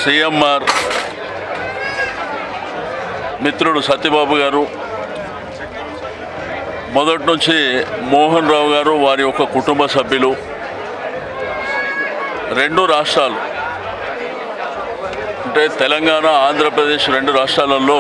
CMR మిత్రుడు సత్యబాబు గారు, మొదటి నుంచి మోహన్ రావు గారు, వారి యొక్క కుటుంబ సభ్యులు, రెండు రాష్ట్రాలు అంటే తెలంగాణ, ఆంధ్రప్రదేశ్ రెండు రాష్ట్రాలలో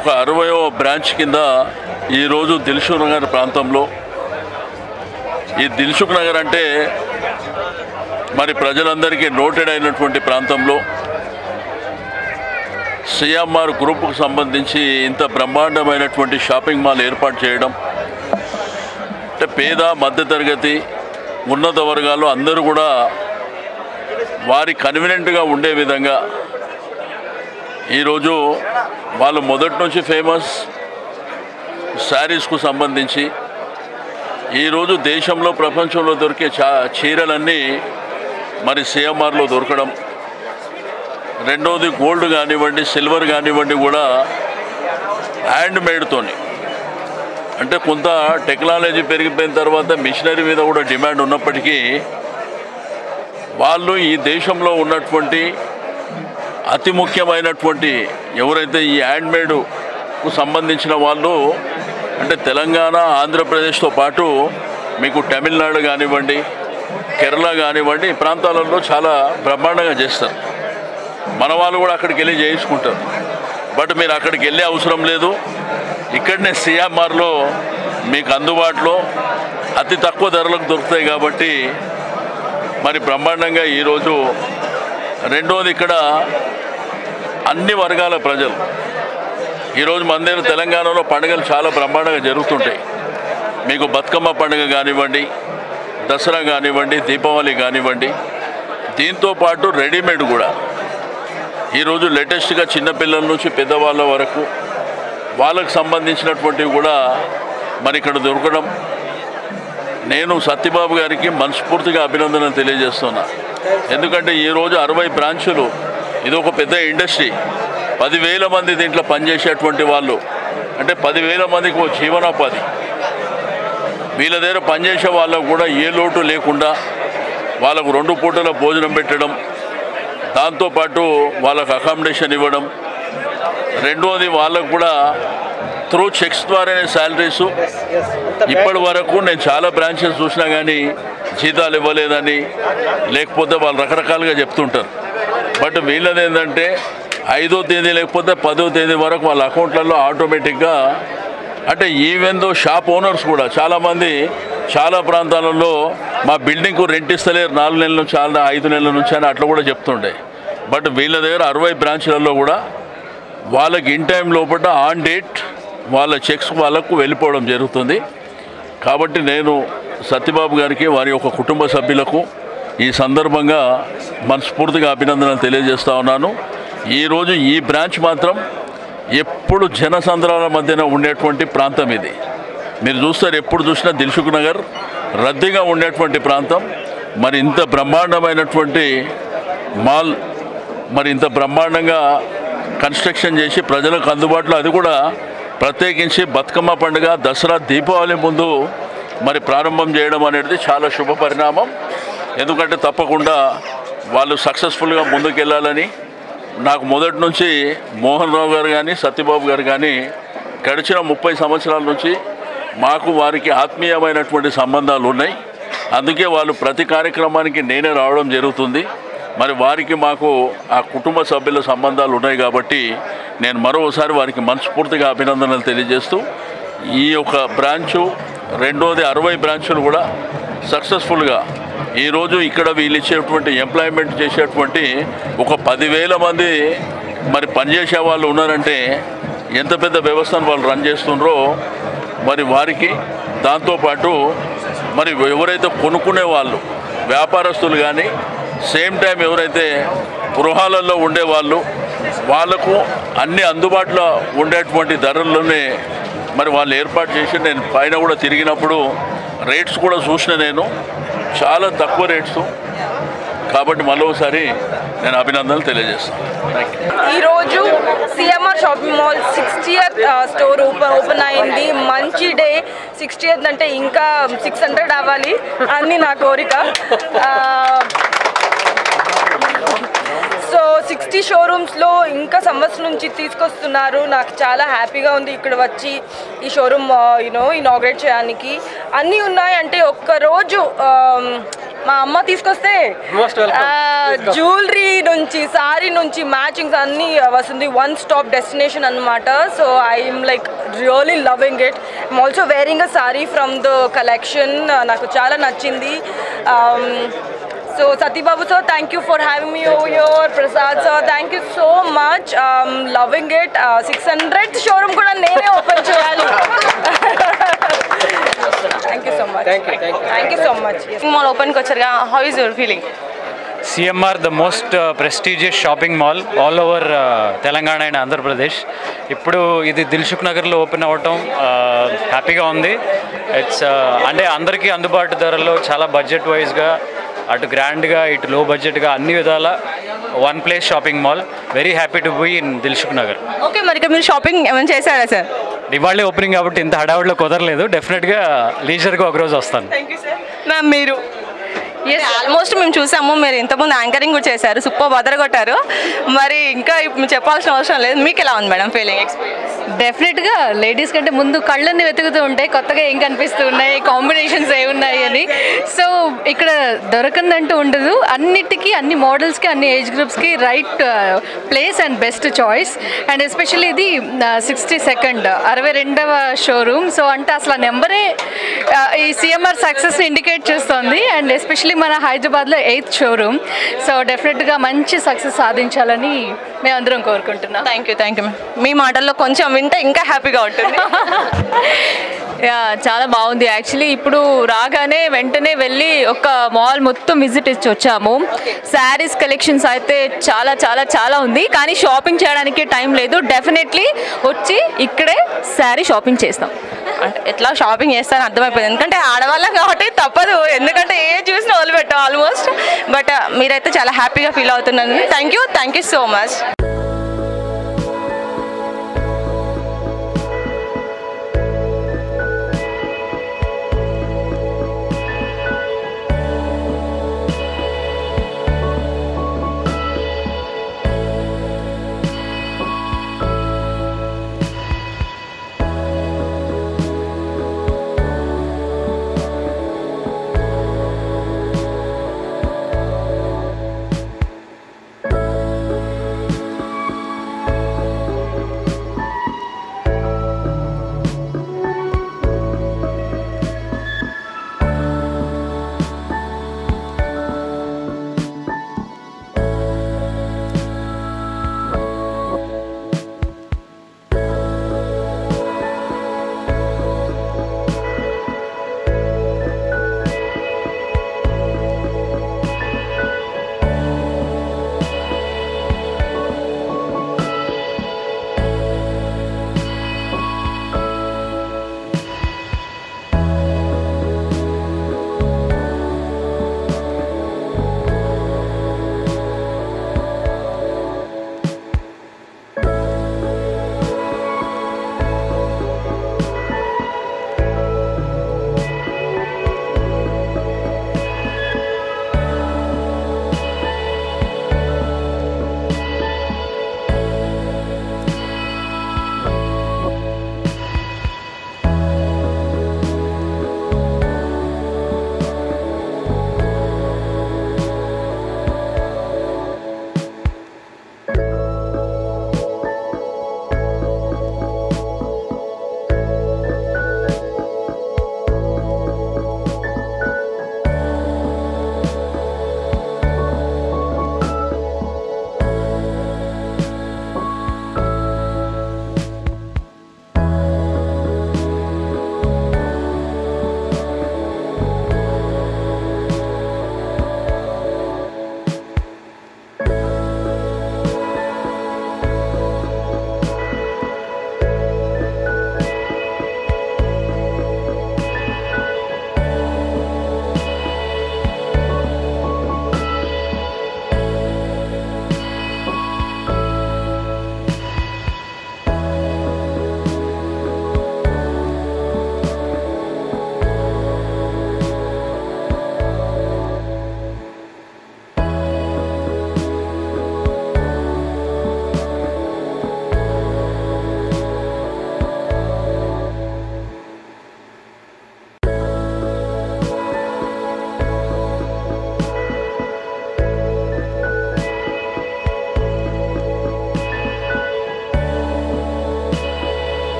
ఒక 60వ బ్రాంచ్ కింద ఈరోజు దిల్సుఖ్ నగర్ ప్రాంతంలో, ఈ దిల్సుఖ్ నగర్ అంటే మరి ప్రజలందరికీ నోటెడ్ అయినటువంటి ప్రాంతంలో సిఎంఆర్ గ్రూప్కు సంబంధించి ఇంత బ్రహ్మాండమైనటువంటి షాపింగ్ మాల్ ఏర్పాటు చేయడం అంటే పేద మధ్యతరగతి ఉన్నత వర్గాలు అందరూ కూడా వారి కన్వీనియంట్గా ఉండే విధంగా ఈరోజు వాళ్ళు మొదటి నుంచి ఫేమస్ శారీస్కు సంబంధించి ఈరోజు దేశంలో ప్రపంచంలో దొరికే చీరలన్నీ మరి సిఎంఆర్లో దొరకడం, రెండోది గోల్డ్ కానివ్వండి, సిల్వర్ కానివ్వండి కూడా హ్యాండ్ మేడ్తోని, అంటే కొంత టెక్నాలజీ పెరిగిపోయిన తర్వాత మిషనరీ మీద కూడా డిమాండ్ ఉన్నప్పటికీ వాళ్ళు ఈ దేశంలో ఉన్నటువంటి అతి ముఖ్యమైనటువంటి ఎవరైతే ఈ హ్యాండ్మేడ్కు సంబంధించిన వాళ్ళు అంటే తెలంగాణ, ఆంధ్రప్రదేశ్తో పాటు మీకు తమిళనాడు కానివ్వండి, కేరళ కానివ్వండి, ఈ ప్రాంతాలలో చాలా బ్రహ్మాండంగా చేస్తారు. మన వాళ్ళు కూడా అక్కడికి వెళ్ళి చేయించుకుంటారు. బట్ మీరు అక్కడికి వెళ్ళే అవసరం లేదు, ఇక్కడనే సిఎంఆర్లో మీకు అందుబాటులో అతి తక్కువ ధరలకు దొరుకుతాయి కాబట్టి మరి బ్రహ్మాండంగా ఈరోజు. రెండోది ఇక్కడ అన్ని వర్గాల ప్రజలు ఈరోజు మన దగ్గర తెలంగాణలో పండుగలు చాలా బ్రహ్మాండంగా జరుగుతుంటాయి. మీకు బతుకమ్మ పండుగ కానివ్వండి, దసరా కానివ్వండి, దీపావళి కానివ్వండి, దీంతోపాటు రెడీమేడ్ కూడా ఈరోజు లేటెస్ట్గా చిన్నపిల్లల నుంచి పెద్దవాళ్ళ వరకు వాళ్ళకు సంబంధించినటువంటివి కూడా మరి ఇక్కడ దొరకడం, నేను సత్యబాబు గారికి మనస్ఫూర్తిగా అభినందనలు తెలియజేస్తున్నా. ఎందుకంటే ఈరోజు 60 బ్రాంచులు, ఇది ఒక పెద్ద ఇండస్ట్రీ, 10,000 మంది దీంట్లో పనిచేసేటువంటి వాళ్ళు, అంటే 10,000 మందికి ఒక జీవనోపాధి. వీళ్ళ దగ్గర పనిచేసే వాళ్ళకు కూడా ఏ లోటు లేకుండా వాళ్ళకు 2 పూటల భోజనం పెట్టడం, దాంతోపాటు వాళ్ళకు అకామిడేషన్ ఇవ్వడం, రెండోది వాళ్ళకు కూడా త్రూ చెక్స్ ద్వారానే శాలరీసు. ఇప్పటి వరకు నేను చాలా బ్రాంచెస్ చూసినా కానీ జీతాలు ఇవ్వలేదని, లేకపోతే వాళ్ళు రకరకాలుగా చెప్తుంటారు. బట్ వీళ్ళది ఏంటంటే 5వ తేదీ లేకపోతే 10వ తేదీ వరకు వాళ్ళ అకౌంట్లలో ఆటోమేటిక్గా, అంటే ఈవెన్ దో షాప్ ఓనర్స్ కూడా చాలామంది చాలా ప్రాంతాలలో మా బిల్డింగ్కు రెంట్ ఇస్తలేరు 4 నెలల నుంచి, 5 నెలల నుంచి అని అట్లా కూడా చెప్తుండే. బట్ వీళ్ళ దగ్గర 60 బ్రాంచ్లలో కూడా వాళ్ళకి ఇన్ టైం లోపల ఆన్ డేట్ వాళ్ళ చెక్స్ వాళ్ళకు వెళ్ళిపోవడం జరుగుతుంది. కాబట్టి నేను సత్యబాబు గారికి, వారి యొక్క కుటుంబ సభ్యులకు ఈ సందర్భంగా మనస్ఫూర్తిగా అభినందనలు తెలియజేస్తూ ఉన్నాను. ఈరోజు ఈ బ్రాంచ్ మాత్రం ఎప్పుడు జనసంద్రాల మధ్యన ఉండేటువంటి ప్రాంతం ఇది. మీరు చూస్తారు, ఎప్పుడు చూసినా దిల్సుఖ్ నగర్ రద్దీగా ఉండేటువంటి ప్రాంతం. మరి ఇంత బ్రహ్మాండమైనటువంటి మాల్, మరి ఇంత బ్రహ్మాండంగా కన్స్ట్రక్షన్ చేసి ప్రజలకు అందుబాటులో, అది కూడా ప్రత్యేకించి బతుకమ్మ పండుగ, దసరా, దీపావళి ముందు మరి ప్రారంభం చేయడం అనేది చాలా శుభ పరిణామం. ఎందుకంటే తప్పకుండా వాళ్ళు సక్సెస్ఫుల్గా ముందుకెళ్ళాలని నాకు మొదటి నుంచి మోహన్ రావు గారు కానీ, సత్యబాబు గారు కానీ గడిచిన 30 సంవత్సరాల నుంచి మాకు వారికి ఆత్మీయమైనటువంటి సంబంధాలు ఉన్నాయి. అందుకే వాళ్ళు ప్రతి కార్యక్రమానికి నేనే రావడం జరుగుతుంది. మరి వారికి మాకు ఆ కుటుంబ సభ్యుల సంబంధాలు ఉన్నాయి కాబట్టి నేను మరోసారి వారికి మనస్ఫూర్తిగా అభినందనలు తెలియజేస్తూ, ఈ యొక్క బ్రాంచు, రెండోది 60 బ్రాంచులు కూడా సక్సెస్ఫుల్గా ఈరోజు ఇక్కడ వీళ్ళు ఇచ్చేటువంటి ఎంప్లాయ్మెంట్ చేసేటువంటి ఒక 10,000 మంది మరి పనిచేసే వాళ్ళు ఉన్నారంటే ఎంత పెద్ద వ్యవస్థను వాళ్ళు రన్ చేస్తుండ్రో మరి వారికి. దాంతోపాటు మరి ఎవరైతే కొనుక్కునే వాళ్ళు, వ్యాపారస్తులు కానీ, సేమ్ టైం ఎవరైతే గృహాలలో ఉండేవాళ్ళు, వాళ్ళకు అన్ని అందుబాటులో ఉండేటువంటి ధరల్లోనే మరి వాళ్ళు ఏర్పాటు చేసి, నేను పైన కూడా తిరిగినప్పుడు రేట్స్ కూడా చూసిన, నేను చాలా తక్కువ రేట్స్. కాబట్టి మరోసారి నేను అభినందనలు తెలియజేస్తాను. ఈరోజు CMR shopping mall 60th store open అయింది. మంచి డే. 60th అంటే ఇంకా 600 అవ్వాలి అని నా కోరిక. 60 షోరూమ్స్లో ఇంకా సంవత్సరం నుంచి తీసుకొస్తున్నారు. నాకు చాలా హ్యాపీగా ఉంది ఇక్కడ వచ్చి ఈ షోరూమ్ ఇనాగ్రేట్ చేయడానికి. అన్నీ ఉన్నాయి అంటే ఒక్కరోజు మా అమ్మ తీసుకొస్తే జ్యువెలరీ నుంచి సారీ నుంచి మ్యాచింగ్స్ అన్నీ వస్తుంది. వన్ స్టాప్ డెస్టినేషన్ అనమాట. So I'm like really loving it. I'm also wearing a sorry from the collection. నాకు చాలా నచ్చింది. So Satibabu sir, thank you for having me over here. Prasad sir, thank you so much. Loving it. 600th showroom kuda nene open cheyali. Thank you so much. Thank you so much. Mall open kocharuga. How is your feeling? CMR, the most prestigious shopping mall all over Telangana and Andhra Pradesh. ఇప్పుడు ఇది దిల్సుఖ్ నగర్లో open అవ్వటం హ్యాపీగా ఉంది. It's అంటే అందరికీ అందుబాటు ధరల్లో చాలా బడ్జెట్ వైజ్గా అటు గ్రాండ్గా ఇటు లో బడ్జెట్గా అన్ని విధాల one place shopping mall. Very happy to be in Dilsukhnagar. Okay, మరి ఇక్కడ మీరు షాపింగ్ ఏమైనా చేశారా సార్? ఇవాళే ఓపెనింగ్ కాబట్టి ఇంత హడావుడిలో కుదరలేదు. డెఫినెట్గా లీజర్గా ఒకరోజు వస్తాను. Thank you sir. మ్యామ్ మీరు ఆల్మోస్ట్ మేము చూసాము, మీరు ఇంతకుముందు యాంకరింగ్ కూడా చేశారు, సూపర్ బదరగొట్టారు. మరి ఇంకా చెప్పాల్సిన అవసరం లేదు. మీకు ఎలా ఉంది మేడం ఫీలింగ్, ఎక్స్పీరియన్స్? డెఫినెట్గా లేడీస్ కంటే ముందు కళ్ళన్నీ వెతుకుతూ ఉంటాయి, కొత్తగా ఏం కనిపిస్తూ ఉన్నాయి, కాంబినేషన్స్ ఏమున్నాయి అని. సో ఇక్కడ దొరకందంటూ ఉండదు. అన్నిటికీ, అన్ని మోడల్స్కి, అన్ని ఏజ్ గ్రూప్స్కి right place and best choice. And especially ఇది 62nd 62వ షోరూమ్. సో అంటే అసలు ఆ నెంబరే ఈ సిఎంఆర్ సక్సెస్ని ఇండికేట్ చేస్తుంది. అండ్ ఎస్పెషల్లీ మన హైదరాబాద్లో 8th షోరూమ్. సో డెఫినెట్గా మంచి సక్సెస్ సాధించాలని మేమందరం కోరుకుంటున్నాం. Thank you. మీ మాటల్లో కొంచెం వింటే ఇంకా హ్యాపీగా ఉంటుంది. చాలా బాగుంది. యాక్చువల్లీ ఇప్పుడు రాగానే వెంటనే వెళ్ళి ఒక మాల్ మొత్తం విజిట్ ఇచ్చి వచ్చాము. శారీస్ కలెక్షన్స్ అయితే చాలా చాలా చాలా ఉంది, కానీ షాపింగ్ చేయడానికి టైం లేదు. డెఫినెట్లీ వచ్చి ఇక్కడే శారీ షాపింగ్ చేస్తాం. అంటే ఎట్లా షాపింగ్ చేస్తారని అర్థమైపోయింది, ఎందుకంటే ఆడవాళ్ళం కాబట్టి తప్పదు, ఎందుకంటే ఏ చూసినా వదిలిపెట్టాం ఆల్మోస్ట్. బట్ మీరైతే చాలా హ్యాపీగా ఫీల్ అవుతున్నాను. Thank you so much.